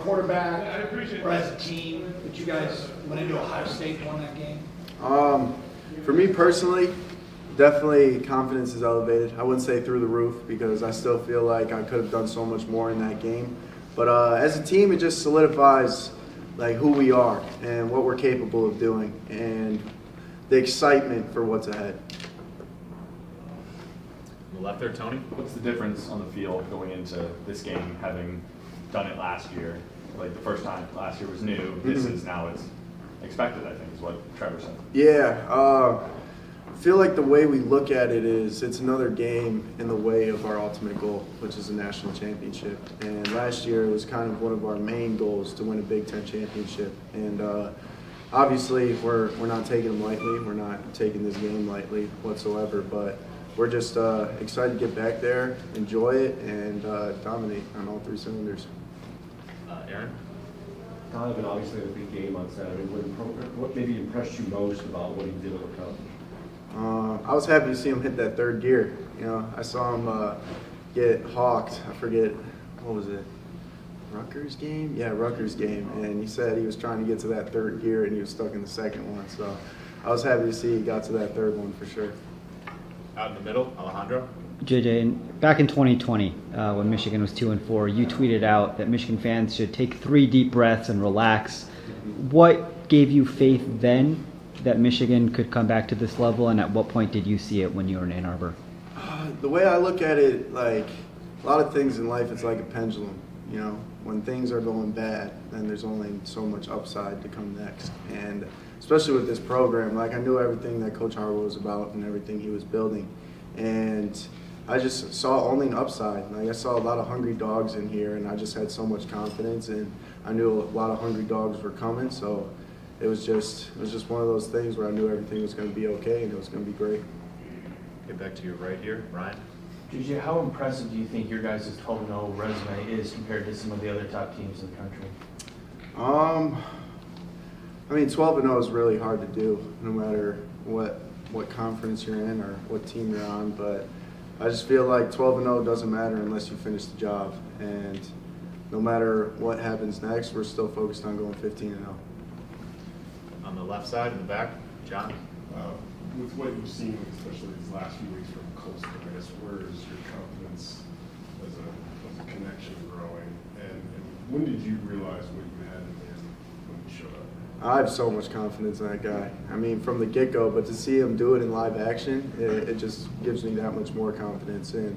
quarterback or as a team that you guys went into Ohio State and won that game? For me personally, definitely confidence is elevated. I wouldn't say through the roof because I still feel like I could have done so much more in that game. But as a team, it just solidifies like who we are and what we're capable of doing and the excitement for what's ahead. On the left there, Tony. What's the difference on the field going into this game, having done it last year? Like the first time last year was new. This is now it's expected, I think, is what Trevor said. Yeah, I feel like the way we look at it is it's another game in the way of our ultimate goal, which is a national championship. And last year it was kind of one of our main goals to win a Big Ten championship. And obviously we're not taking them lightly. We're not taking this game lightly whatsoever. But we're just excited to get back there, enjoy it, and dominate on all three cylinders. Aaron. Donovan obviously had a big game on Saturday. What maybe impressed you most about what he did overcome? I was happy to see him hit that third gear. You know, I saw him get hawked. I forget, what was it? Rutgers game? Yeah, Rutgers game. And he said he was trying to get to that third gear and he was stuck in the second one. So I was happy to see he got to that third one for sure. Out in the middle, Alejandro. JJ, back in 2020, when Michigan was 2-4, you tweeted out that Michigan fans should take 3 deep breaths and relax. What gave you faith then that Michigan could come back to this level, and at what point did you see it when you were in Ann Arbor? The way I look at it, like a lot of things in life, it's like a pendulum. You know, when things are going bad, then there's only so much upside to come next. And especially with this program, like I knew everything that Coach Harbaugh was about and everything he was building. And I just saw only an upside. Like I saw a lot of hungry dogs in here, and I just had so much confidence, and I knew a lot of hungry dogs were coming. So it was just one of those things where I knew everything was going to be okay and it was going to be great. Get back to your right here, Ryan. JJ, how impressive do you think your guys' 12-0 resume is compared to some of the other top teams in the country? I mean, 12-0 is really hard to do, no matter what conference you're in or what team you're on. But I just feel like 12-0 doesn't matter unless you finish the job. And no matter what happens next, we're still focused on going 15-0. On the left side, in the back, John. With what you've seen, especially these last few weeks from Coastal, I guess, where is your confidence as a connection growing? And when did you realize what you had in there when you showed up? I have so much confidence in that guy. I mean, from the get-go, but to see him do it in live action, it just gives me that much more confidence. And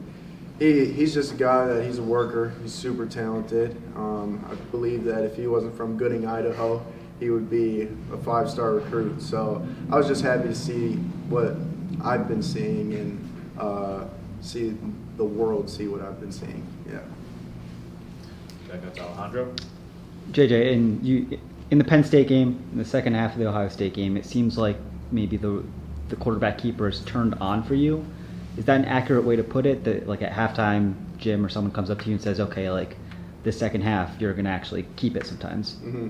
he's just a guy that he's a worker. He's super talented. I believe that if he wasn't from Gooding, Idaho, he would be a 5-star recruit. So I was just happy to see what I've been seeing and see the world see what I've been seeing. Yeah. Back up to Alejandro. JJ, in the Penn State game, in the second half of the Ohio State game, it seems like maybe the quarterback keeper is turned on for you. Is that an accurate way to put it? That like at halftime, Jim or someone comes up to you and says, okay, like this second half, you're going to actually keep it sometimes. Mm-hmm.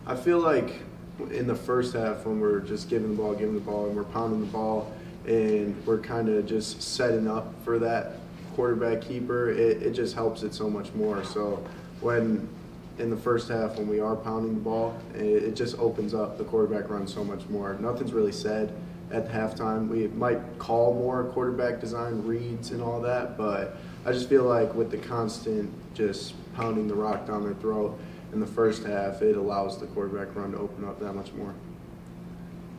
I feel like in the first half when we're just giving the ball, and we're pounding the ball, and we're kind of just setting up for that quarterback keeper, it just helps it so much more. So when in the first half when we are pounding the ball, it just opens up the quarterback run so much more. Nothing's really said at halftime. We might call more quarterback design reads and all that, but I just feel like with the constant just pounding the rock down their throat in the first half, it allows the quarterback run to open up that much more.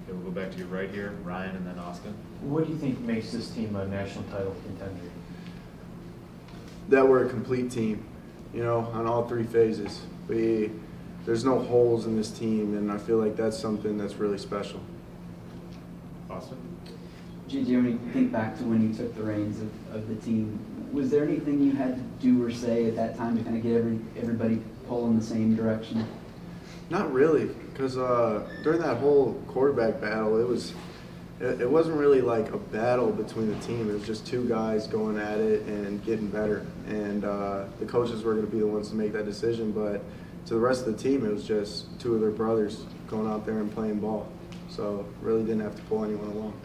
Okay, we'll go back to your right here, Ryan, and then Austin. What do you think makes this team a national title contender? That we're a complete team, you know, on all 3 phases. There's no holes in this team, and I feel like that's something that's really special. Austin. JJ, when you think back to when you took the reins of the team, was there anything you had to do or say at that time to kind of get everybody pull in the same direction? Not really, because during that whole quarterback battle, it wasn't really like a battle between the team. It was just 2 guys going at it and getting better. And the coaches were going to be the ones to make that decision. But to the rest of the team, it was just 2 of their brothers going out there and playing ball. So really didn't have to pull anyone along.